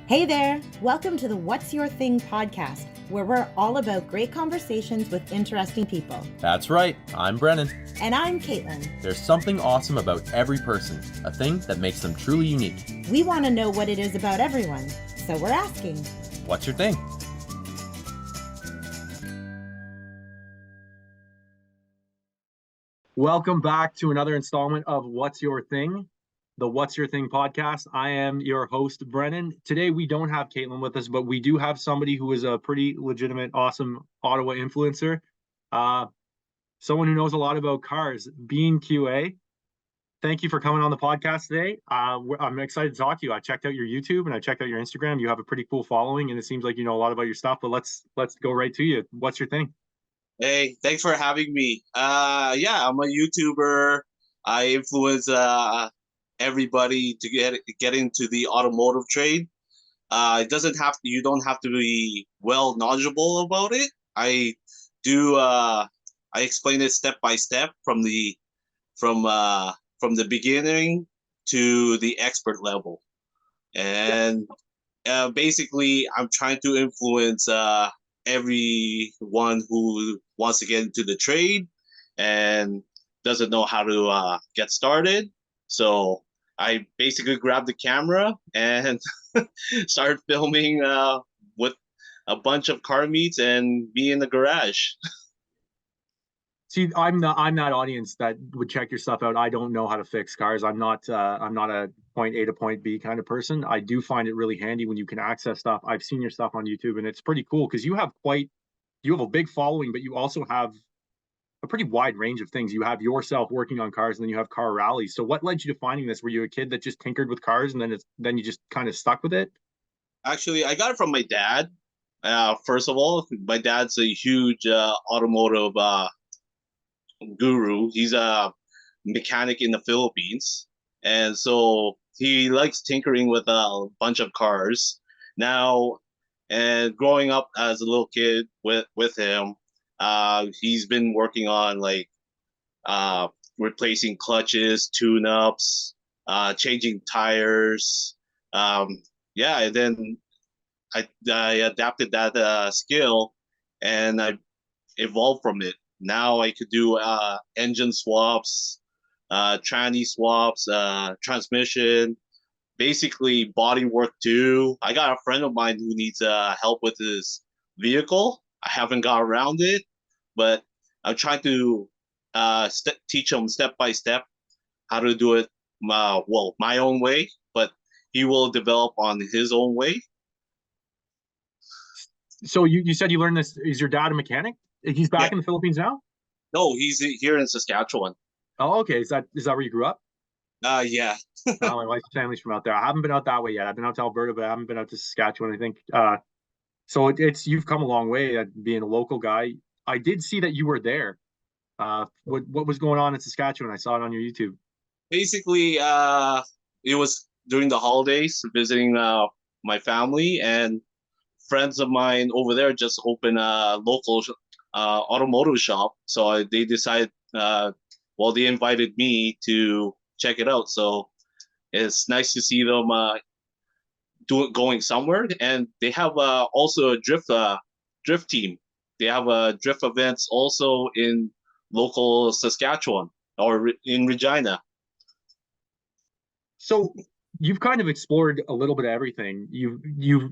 Hey there! Welcome to the What's Your Thing podcast, where we're all about great conversations with interesting people. That's right. I'm Brennan. And I'm Caitlin. There's something awesome about every person, a thing that makes them truly unique. We want to know what it is about everyone, so we're asking, What's your thing? Welcome back to another installment of What's Your Thing, the What's Your Thing podcast. I am your host, Brennan. Today, we don't have Caitlin with us, but we do have somebody who is a pretty legitimate, awesome Ottawa influencer. Someone who knows a lot about cars, Bean QA. Thank you for coming on the podcast today. I'm excited to talk to you. I checked out your YouTube and I checked out your Instagram. You have a pretty cool following, and it seems like you know a lot about your stuff. But let's go right to you. What's your thing? Hey, thanks for having me. Yeah, I'm a YouTuber. I influence everybody to get into the automotive trade. It doesn't have to, you don't have to be well knowledgeable about it. I do I explain it step by step from the beginning to the expert level. And basically I'm trying to influence everyone who wants to get into the trade and doesn't know how to get started. So I basically grabbed the camera and started filming with a bunch of car meets and me in the garage. See, I'm that audience that would check your stuff out. I don't know how to fix cars. I'm not a point A to point B kind of person. I do find it really handy when you can access stuff. I've seen your stuff on YouTube and it's pretty cool because you have a big following, but you also have a pretty wide range of things. You have yourself working on cars, and then you have car rallies. So what led you to finding this? Were you a kid that just tinkered with cars and then you just kind of stuck with it? Actually, I got it from my dad. First of all, my dad's a huge automotive guru. He's a mechanic in the Philippines, and so he likes tinkering with a bunch of cars. Now, and growing up as a little kid with him, he's been working on like replacing clutches, tune-ups, changing tires. Yeah, and then I adapted that skill, and I evolved from it. Now I could do engine swaps, tranny swaps, transmission, basically body work too. I got a friend of mine who needs help with his vehicle. I haven't got around it, but I'm trying to teach him step by step how to do it my own way, but he will develop on his own way. So you said you learned this. Is your dad a mechanic? He's back Yeah. in the Philippines now? No, he's here in Saskatchewan. Oh, okay. Is that where you grew up? Yeah. My wife's family's from out there. I haven't been out that way yet. I've been out to Alberta, but I haven't been out to Saskatchewan, I think. So it's you've come a long way at being a local guy. I did see that you were there. What was going on in Saskatchewan? I saw it on your YouTube. Basically, it was during the holidays, visiting my family, and friends of mine over there just opened a local automotive shop. So they decided, they invited me to check it out. So it's nice to see them going somewhere. And they have also a drift team. They have drift events also in local Saskatchewan or in Regina. So you've kind of explored a little bit of everything. You've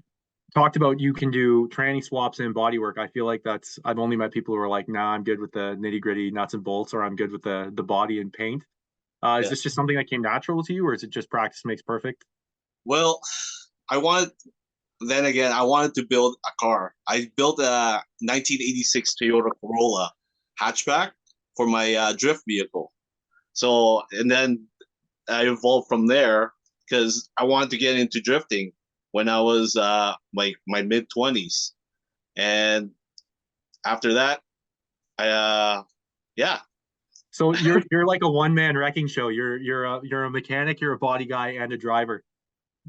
talked about you can do tranny swaps and body work. I feel like I've only met people who are like, nah, I'm good with the nitty gritty nuts and bolts, or I'm good with the body and paint. Is Yeah. this just something that came natural to you, or is it just practice makes perfect? Well, I wanted then again, I wanted to build a car. I built a 1986 Toyota Corolla hatchback for my drift vehicle. So, and then I evolved from there because I wanted to get into drifting when I was like my mid 20s, and after that, I yeah. So you're like a one man wrecking show. You're a mechanic, you're a body guy, and a driver.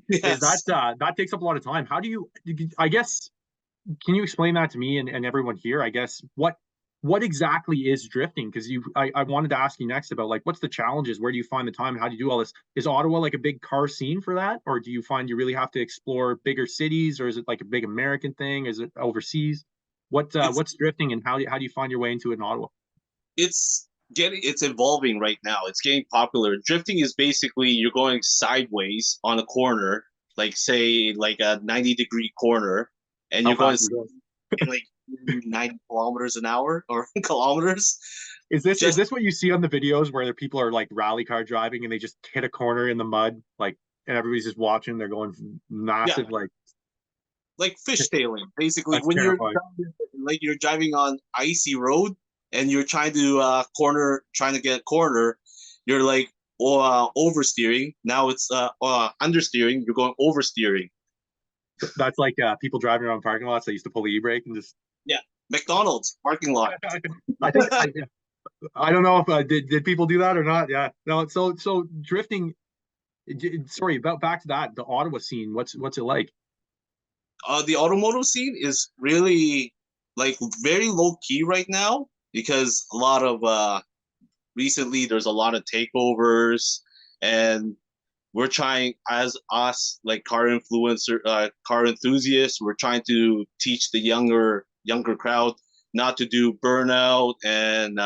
Is Yes. that takes up a lot of time? How do you? I guess can you explain that to me and everyone here? I guess what exactly is drifting? Because I wanted to ask you next about like what's the challenges? Where do you find the time? How do you do all this? Is Ottawa like a big car scene for that, or do you find you really have to explore bigger cities, or is it like a big American thing? Is it overseas? It's What's drifting, and how do you find your way into it in Ottawa? it's evolving right now. It's getting popular. Drifting is basically you're going sideways on a corner, like say like a 90-degree corner, and How you're going fast are you going? like 90 kilometers an hour or kilometers. Is Just this what you see on the videos where the people are like rally car driving and they just hit a corner in the mud, like, and everybody's just watching? They're going yeah, massive, like fishtailing. Basically, that's when terrifying. you're driving on icy road and you're trying to trying to get a corner, you're like oversteering. Now it's understeering. You're going oversteering. That's like people driving around parking lots. They used to pull the e-brake and just. Yeah, McDonald's parking lot. I think I don't know if did people do that or not. Yeah, no. So drifting. Sorry, about back to that, the Ottawa scene. What's it like? The automotive scene is really like very low key right now because a lot of recently there's a lot of takeovers, and we're trying as us like car enthusiasts, we're trying to teach the younger crowd not to do burnout and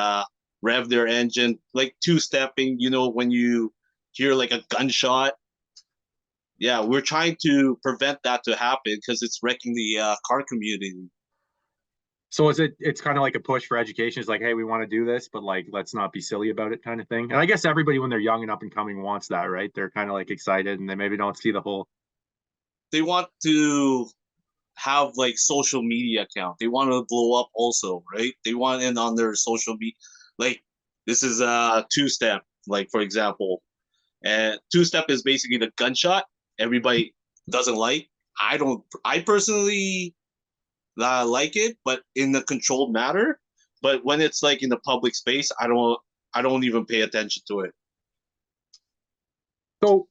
rev their engine like two-stepping, when you hear like a gunshot. Yeah, we're trying to prevent that to happen because it's wrecking the car community. So is it? It's kind of like a push for education. It's like, hey, we want to do this, but like, let's not be silly about it, kind of thing. And I guess everybody, when they're young and up and coming, wants that, right? They're kind of like excited, and they maybe don't see the whole. They want to have like social media account. They want to blow up also, right? They want in on their social media. Like this is a two-step, like for example, and two-step is basically the gunshot. Everybody doesn't like. I don't. I personally like it, but in the controlled manner. But when it's like in the public space, I don't. I don't even pay attention to it. So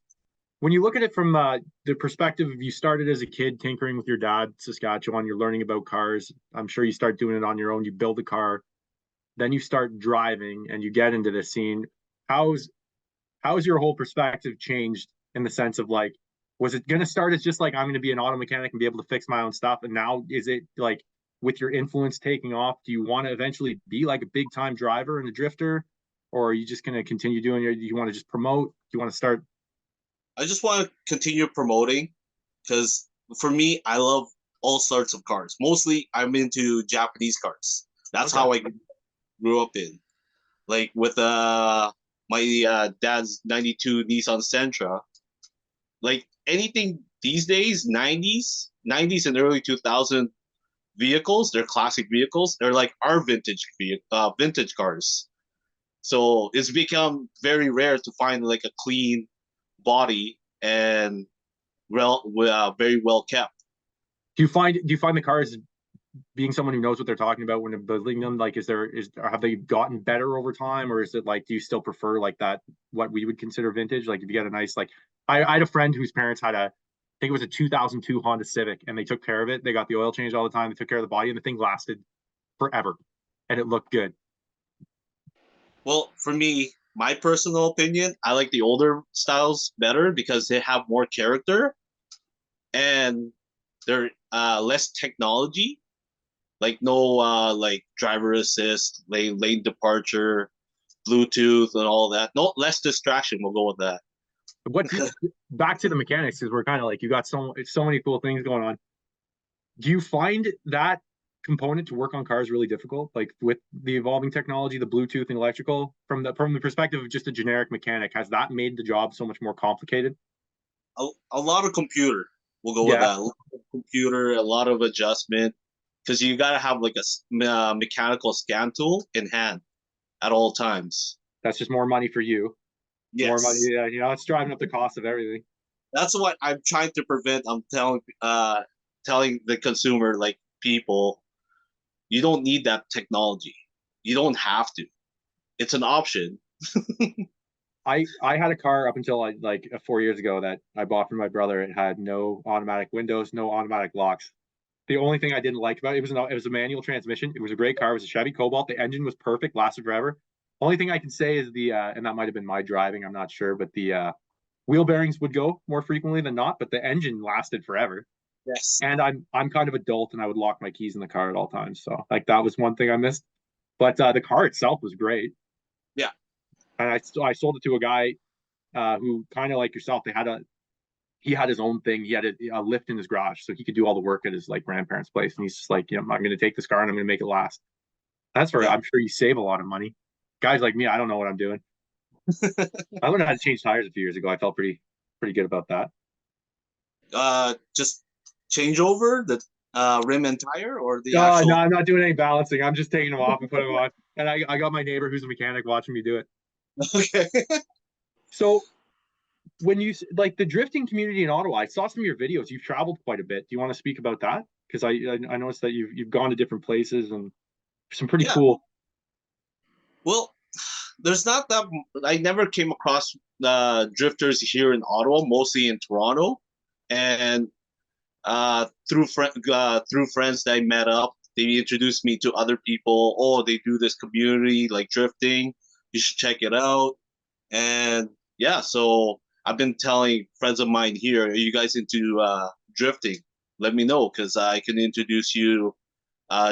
when you look at it from the perspective of you started as a kid tinkering with your dad, Saskatchewan, you're learning about cars. I'm sure you start doing it on your own. You build a car, then you start driving, and you get into this scene. How's how's your whole perspective changed in the sense of like, was it going to start as just like I'm going to be an auto mechanic and be able to fix my own stuff, and now is it like with your influence taking off? Do you want to eventually be like a big time driver and a drifter, or are you just going to continue doing your? Do you want to just promote? Do you want to start? I just want to continue promoting because for me, I love all sorts of cars. Mostly, I'm into Japanese cars. That's Okay. how I grew up in. Like with my dad's '92 Nissan Sentra. Like anything these days, '90s and early 2000 vehicles, they're classic vehicles. They're like our vintage cars. So it's become very rare to find like a clean body and very well kept. Do you find the cars being someone who knows what they're talking about when they're building them? Like, have they gotten better over time, or is it like, do you still prefer like that what we would consider vintage? Like, if you get a nice like, I had a friend whose parents had a, I think it was a 2002 Honda Civic, and they took care of it. They got the oil changed all the time. They took care of the body, and the thing lasted forever, and it looked good. Well, for me, my personal opinion, I like the older styles better because they have more character and they're less technology, like no like driver assist, lane departure, Bluetooth, and all that. No less distraction. We'll go with that. What do you, back to the mechanics, because we're kind of like, you got so many cool things going on. Do you find that component to work on cars really difficult, like with the evolving technology, the Bluetooth and electrical, from the perspective of just a generic mechanic? Has that made the job so much more complicated? A lot of computer. We'll go with Yeah, that. A lot of computer, a lot of adjustment, because you got to have like a mechanical scan tool in hand at all times. that's just more money for you. More money. Yes, Yeah, it's driving up the cost of everything. that's what I'm trying to prevent. I'm telling the consumer, like people, you don't need that technology. You don't have to. It's an option. I had a car up until like 4 years ago that I bought from my brother. It had no automatic windows, no automatic locks. The only thing I didn't like about it was a manual transmission. It was a great car. It was a Chevy Cobalt. The engine was perfect, lasted forever. Only thing I can say is and that might have been my driving, I'm not sure, but the wheel bearings would go more frequently than not, but the engine lasted forever. Yes. And I'm kind of adult and I would lock my keys in the car at all times. So like that was one thing I missed. But the car itself was great. Yeah. And I sold it to a guy who kind of like yourself. He had his own thing. He had a lift in his garage, so he could do all the work at his like grandparents' place. And he's just like, I'm going to take this car and I'm going to make it last. That's where Yeah. I'm sure you save a lot of money. Guys like me, I don't know what I'm doing. I learned how to change tires a few years ago. I felt pretty good about that. Just change over the rim and tire, or the No, actual. I'm not doing any balancing. I'm just taking them off and putting them on. And I got my neighbor who's a mechanic watching me do it. Okay. So when you like the drifting community in Ottawa, I saw some of your videos. You've traveled quite a bit. Do you want to speak about that? Because I noticed that you've gone to different places and some pretty Yeah. cool. Well, there's not that. I never came across drifters here in Ottawa, mostly in Toronto, and through friends that I met up, they introduced me to other people. Oh, they do this community like drifting. You should check it out. And yeah, so I've been telling friends of mine here, are you guys into drifting? Let me know because I can introduce you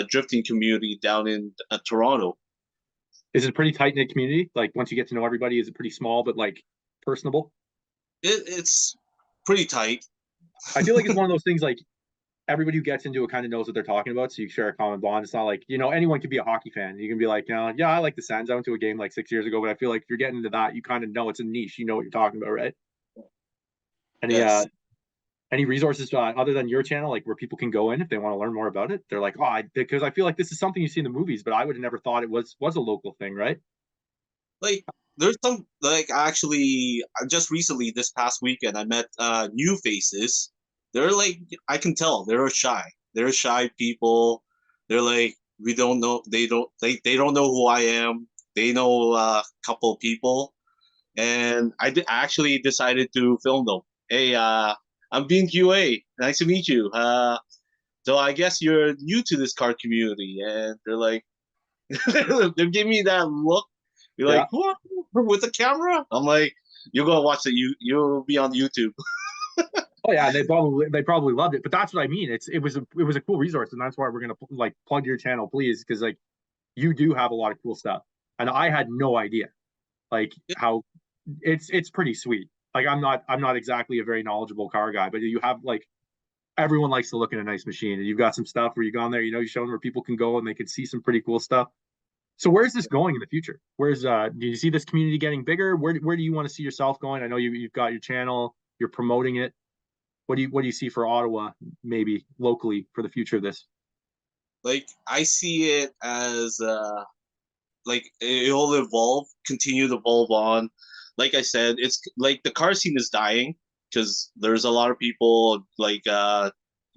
drifting community down in Toronto. Is it a pretty tight knit community? Like once you get to know everybody, is it pretty small but like personable? It's pretty tight. I feel like it's one of those things like everybody who gets into it kind of knows what they're talking about, so you share a common bond. It's not like anyone can be a hockey fan. You can be like, yeah, I like the Sens. I went to a game like 6 years ago, but I feel like if you're getting into that, you kind of know it's a niche. You know what you're talking about, right? Any Yes. any resources other than your channel, like where people can go in if they want to learn more about it? They're like, because I feel like this is something you see in the movies, but I would have never thought it was a local thing, right? Like there's some like actually just recently this past weekend I met new faces. They're like I can tell they're shy. They're shy people. They're like we don't know they don't know who I am. They know a couple of people and actually decided to film them. Hey, I'm being QA. Nice to meet you. So I guess you're new to this car community, and they're like, they're giving me that look. You're Yeah. like, what? With the camera? I'm like, you're gonna watch you'll be on YouTube. Oh yeah, they probably loved it, but that's what I mean. It was a cool resource, and that's why we're gonna like plug your channel, please, because like you do have a lot of cool stuff, and I had no idea like how it's pretty sweet. Like I'm not exactly a very knowledgeable car guy, but you have like everyone likes to look at a nice machine, and you've got some stuff where you go on there, you show them where people can go and they can see some pretty cool stuff. So where's this going in the future? Do you see this community getting bigger? Where do you want to see yourself going? I know you've got your channel, you're promoting it. What do you see for Ottawa, maybe locally, for the future of this? Like I see it as like it'll evolve, continue to evolve on. Like I said, it's like the car scene is dying because there's a lot of people like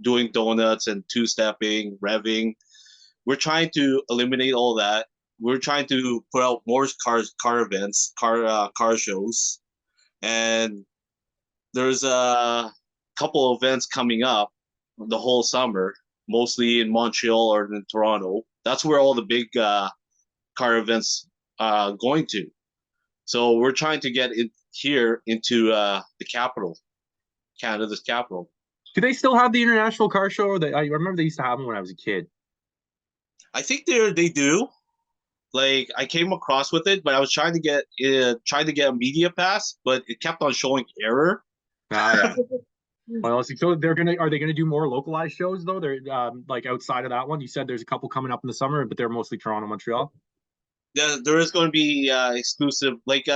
doing donuts and two stepping, revving. We're trying to eliminate all that. We're trying to put out more car events, car shows, and there's a couple of events coming up the whole summer, mostly in Montreal or in Toronto. That's where all the big car events going to. So we're trying to get it here into the capital, Canada's capital. Do they still have the international car show? That I remember they used to have them when I was a kid. I think they do. Like I came across with it, but I was trying to get a media pass, but it kept on showing error. Ah, yeah. Well, so are they gonna do more localized shows though? They're like outside of that one. You said there's a couple coming up in the summer, but they're mostly Toronto, Montreal. Yeah, there is going to be exclusive. Like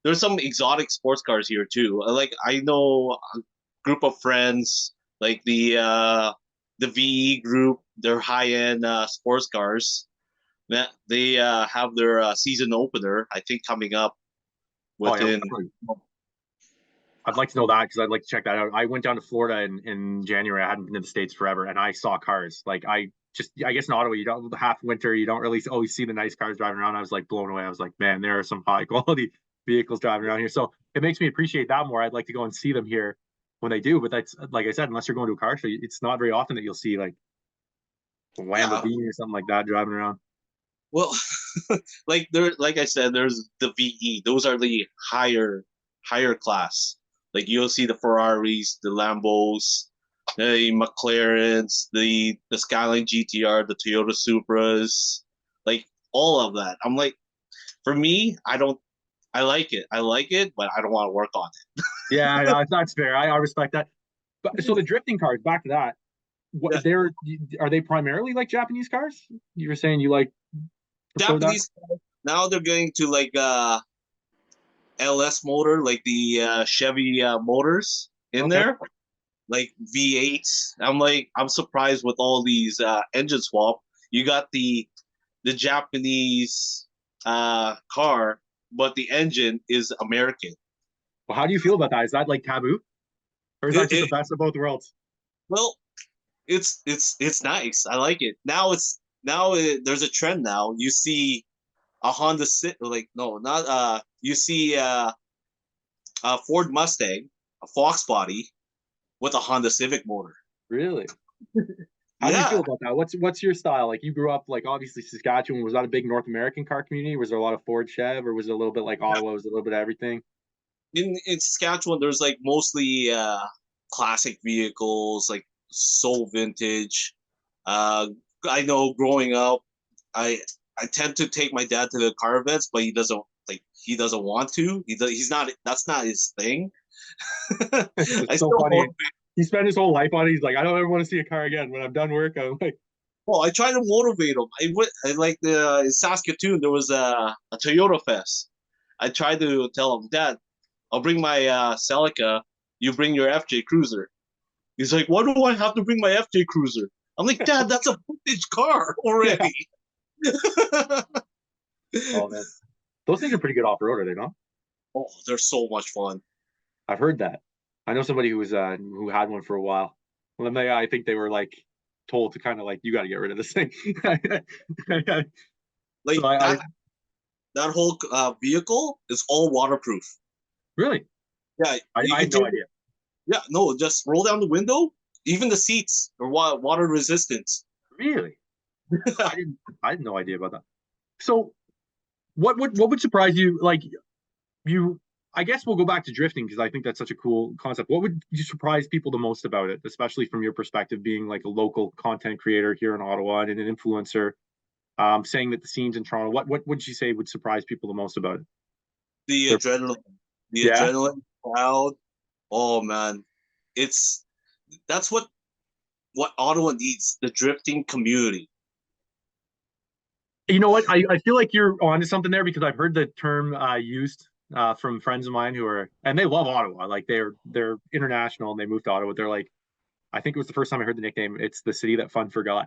there's some exotic sports cars here too. Like I know a group of friends, like the VE group. They're high end sports cars. That they have their season opener. I think coming up Oh yeah, within. I'd like to know that because I'd like to check that out. I went down to Florida in January. I hadn't been to the States forever, and I saw cars. Like I guess in Ottawa, you don't half winter, you don't really always see the nice cars driving around. I was like blown away. I was like, man, there are some high quality vehicles driving around here. So it makes me appreciate that more. I'd like to go and see them here. when they do. But that's like I said, unless you're going to a car show, it's not very often that you'll see like a Yeah. Lamborghini or something like that driving around. Well, like I said, there's the VE. Those are the higher class. Like you'll see the Ferraris, the Lambos, the McLarens, the Skyline GTR, the Toyota Supras, like all of that. I'm like, for me, I don't. I like it. I like it, but I don't want to work on Yeah, that's fair. I respect that. But so the drifting cars, back to that. it. What they're are they primarily like Japanese cars? You were saying you like prefer that? Japanese now they're going to like LS motor, like the Chevy motors in Okay. there, like V8s. I'm surprised with all these engine swap. You got the Japanese car, but the engine is American. Well, how do you feel about that? Is that like taboo, or is that It, just the it best of both worlds? well, it's nice. I like it. There's a trend now. You see a Honda City, like no, not you see a Ford Mustang, a Fox body with a Honda Civic motor. Really? How do you feel Yeah, about that? What's your style? Like you grew up like obviously Saskatchewan. Was that a big North American car community? Was there a lot of Ford Chev, or was it a little bit like Ottawa? Was it a little bit of everything? in Saskatchewan, there's like mostly classic vehicles, like so vintage. Uh, I know growing up, I I tend to take my dad to the car events, but he doesn't want to. He's not. That's not his thing. It's I so still funny. motivate. He spent his whole life on it. He's like, I don't ever want to see a car again. When I'm done work, I'm like, Well, I try to motivate him. I like the in Saskatoon there was a Toyota Fest. I tried to tell him, Dad, I'll bring my Celica. You bring your FJ Cruiser. He's like, why do I have to bring my FJ Cruiser? I'm like, Dad, that's a vintage car yeah. already. Oh man, those things are pretty good off road, are they not? Oh, they're so much fun. I've heard that. I know somebody who had one for a while. Well, then I think they were like told to kind of like you got to get rid of this thing. so Like I that whole vehicle is all waterproof. really Yeah, you I can had no take it. idea. Yeah, no, just roll down the window. Even the seats are water resistant. Really, I had no idea about that. So what would surprise you? Like you, I guess we'll go back to drifting because I think that's such a cool concept. What would you surprise people the most about it, especially from your perspective, being like a local content creator here in Ottawa and an influencer? Saying that the scenes in Toronto. What would you say would surprise people the most about it? The They're, adrenaline, the yeah, adrenaline crowd. Oh man, it's that's what Ottawa needs. The drifting community. you know what? I feel like you're onto something there because I've heard the term used from friends of mine who are and they love Ottawa. Like they're international and they moved to Ottawa. They're like, I think it was the first time I heard the nickname. It's the city that fun forgot.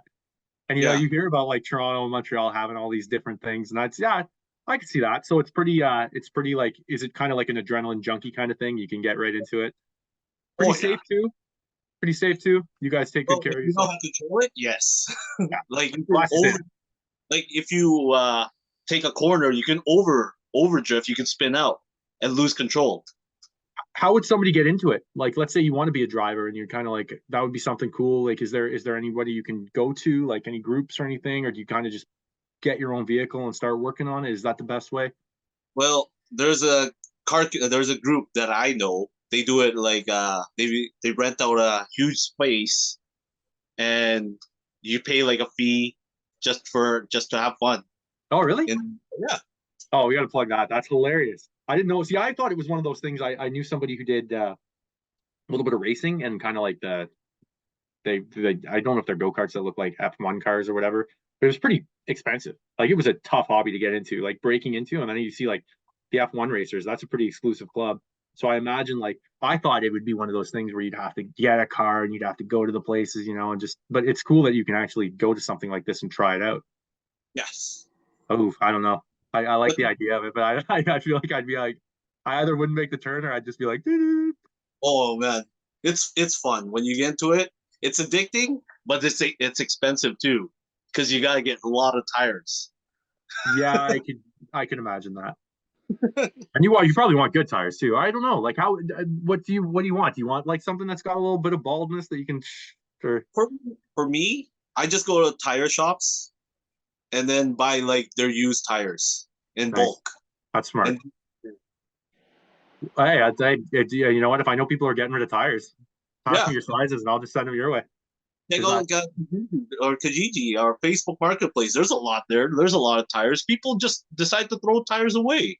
And you know, Yeah. you hear about like Toronto and Montreal having all these different things, and that's yeah, I can see that. So it's pretty like, is it kind of like an adrenaline junkie kind of thing? You can get right into it. Pretty Oh yeah. safe too. Pretty safe too. You guys take good Well, care if of you know yourself. how to control it, yes. Yeah, Like you well, can that's just it. like if you take a corner, you can overdrift. You can spin out and lose control. How would somebody get into it? Like, let's say you want to be a driver and you're kind of like, that would be something cool. Like, is there anybody you can go to, like any groups or anything, or do you kind of just get your own vehicle and start working on it? Is that the best way? Well, there's a group that I know. They do it like they rent out a huge space and you pay like a fee just to have fun. Oh, really? And yeah, Oh, we got to plug that. That's hilarious. I didn't know. See, I thought it was one of those things. I knew somebody who did a little bit of racing and kind of like they I don't know if they're go-karts that look like F1 cars or whatever, but it was pretty expensive. Like it was a tough hobby to get into, like breaking into. And then you see like the F1 racers, that's a pretty exclusive club. So I imagine like I thought it would be one of those things where you'd have to get a car and you'd have to go to the places, you know, and just but it's cool that you can actually go to something like this and try it out. yes. Oh, I don't know. I like But the idea of it, but I feel like I'd be like I either wouldn't make the turn or I'd just be like, "Doo-doo." oh man, it's fun when you get into it. It's addicting, but it's expensive too because you got to get a lot of tires. Yeah, I could imagine that. And you probably want good tires too. I don't know. Like how what do you want? Do you want like something that's got a little bit of baldness that you can or For for me, I just go to tire shops and then buy like their used tires in nice. bulk. That's smart. And Hey, yeah, you know what? If I know people are getting rid of tires, pass yeah, me your sizes and I'll just send them your way. take a 'Cause look at or Kijiji or Facebook Marketplace. There's a lot there. There's a lot of tires. People just decide to throw tires away.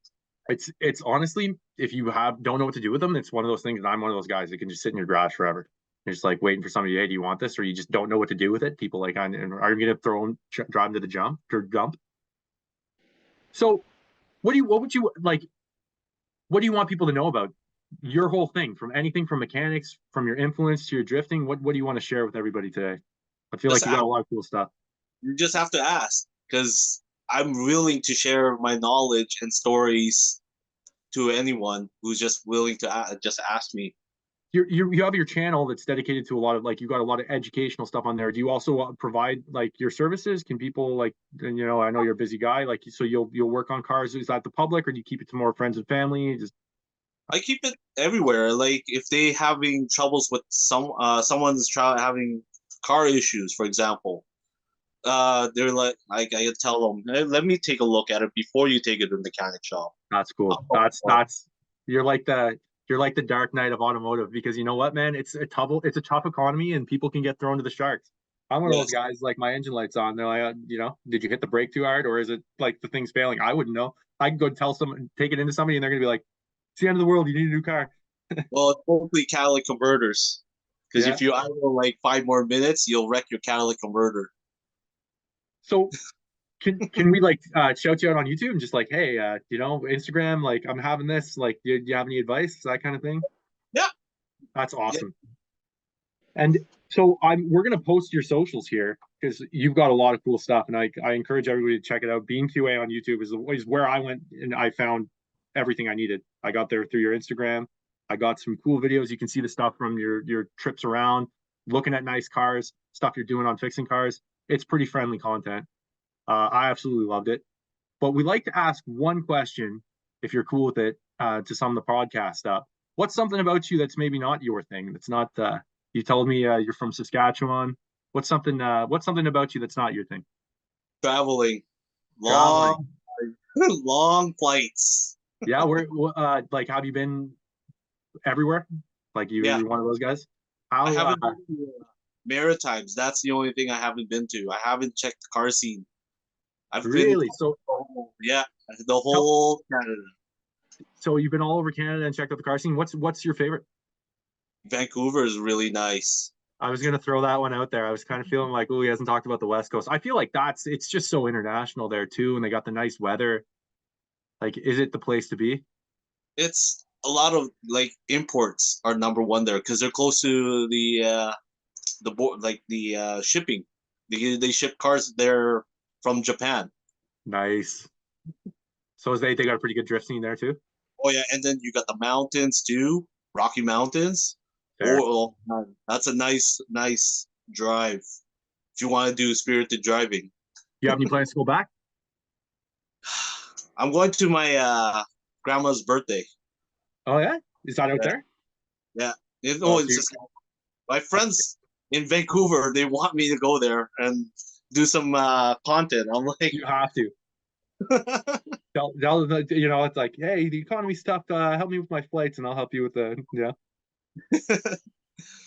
it's honestly, if you don't know what to do with them, it's one of those things. And I'm one of those guys that can just sit in your garage forever. You're just like waiting for somebody. Hey, do you want this? Or you just don't know what to do with it. People like, are you going to throw them, drive them to the jump? So, what would you like? What do you want people to know about your whole thing? From anything from mechanics, from your influence to your drifting. What do you want to share with everybody today? I feel Just like you got ask, a lot of cool stuff. you just have to ask because I'm willing to share my knowledge and stories to anyone who's just willing to just ask me. You have your channel that's dedicated to a lot of like you got a lot of educational stuff on there. Do you also provide like your services? Can people like I know you're a busy guy, like so you'll work on cars. Is that the public or do you keep it to more friends and family? Just I keep it everywhere. Like if they having troubles with someone's having car issues, for example, they're like I tell them, hey, let me take a look at it before you take it to the mechanic shop. that's cool. That's you're like the you're like the Dark Knight of automotive because you know what, man, it's a tough economy and people can get thrown to the sharks. I'm one of those Yes, guys like my engine light's on. They're like, did you hit the brake too hard or is it like the thing's failing? I wouldn't know. I can go tell someone, take it into somebody, and they're gonna be like, "It's the end of the world. You need a new car." well, it's mostly catalytic converters. Because Yeah. if you idle like 5 more minutes, you'll wreck your catalytic converter. So can we like shout you out on YouTube and just like, hey, Instagram, like I'm having this, like, do you have any advice, that kind of thing? Yeah, That's yeah, awesome. And so we're gonna post your socials here because you've got a lot of cool stuff, and I encourage everybody to check it out. Being QA on YouTube is where I went and I found everything I needed. I got there through your Instagram. I got some cool videos. You can see the stuff from your trips around, looking at nice cars, stuff you're doing on fixing cars. It's pretty friendly content. I absolutely loved it. But we like to ask one question, if you're cool with it, to sum the podcast up. What's something about you that's maybe not your thing? That's not. You told me you're from Saskatchewan. What's something about you that's not your thing? traveling Traveling. long, long flights. Yeah, where like have you been everywhere? Like Yeah, you're one of those guys. I How haven't been to Maritimes. That's the only thing I haven't been to. I haven't checked the car scene. I've been, really? yeah, the How, whole Canada. so you've been all over Canada and checked out the car scene. What's your favorite? Vancouver is really nice. I was gonna throw that one out there. I was kind of feeling like, oh, he hasn't talked about the West Coast. I feel like it's just so international there too, and they got the nice weather. Like, is it the place to be? It's a lot of like imports are number one there because they're close to the board, like the shipping. They ship cars there from Japan. Nice. So is they got a pretty good drift scene there too? Oh yeah, and then you got the mountains too, Rocky Mountains. Fair. Oh, man, that's a nice drive if you want to do spirited driving. You have any plans to go back? I'm going to my grandma's birthday. Oh yeah, is that out Yeah, there? yeah. Oh, It's just my friends in Vancouver. They want me to go there and do some content. I'm like, you have to. It's like, hey, the economy's tough. Help me with my flights, and I'll help you with the yeah.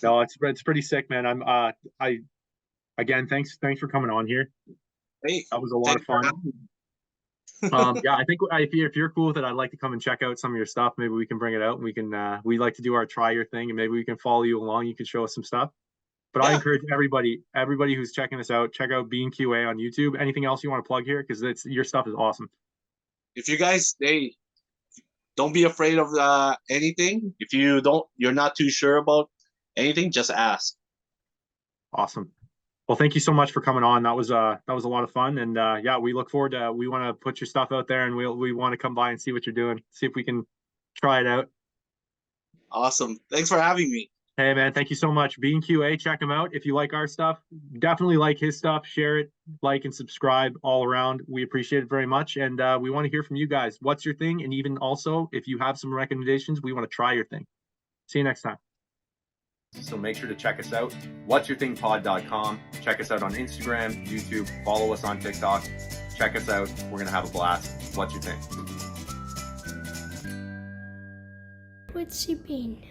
No, it's pretty sick, man. I again, thanks for coming on here. hey, That was a lot of thanks for fun. having me. Yeah, I think if you're cool with it, I'd like to come and check out some of your stuff. Maybe we can bring it out and we like to do our try your thing and maybe we can follow you along. You can show us some stuff. But I Yeah, encourage everybody who's checking this out, check out Being QA on YouTube. Anything else you want to plug here? Because your stuff is awesome. if you guys, hey, don't be afraid of anything. If you're not too sure about anything, just ask. Awesome. Well, thank you so much for coming on. That was a lot of fun. And yeah, we look forward to we want to put your stuff out there and we want to come by and see what you're doing, see if we can try it out. Awesome. Thanks for having me. Hey man, thank you so much. Being QA, check him out. If you like our stuff, definitely like his stuff, share it, like and subscribe all around. We appreciate it very much. And we want to hear from you guys. What's your thing? And even also, if you have some recommendations, we want to try your thing. See you next time. So make sure to check us out. what'syourthingpod.com. Check us out on Instagram, YouTube, follow us on TikTok. Check us out. We're going to have a blast. What's your thing? What's your pain?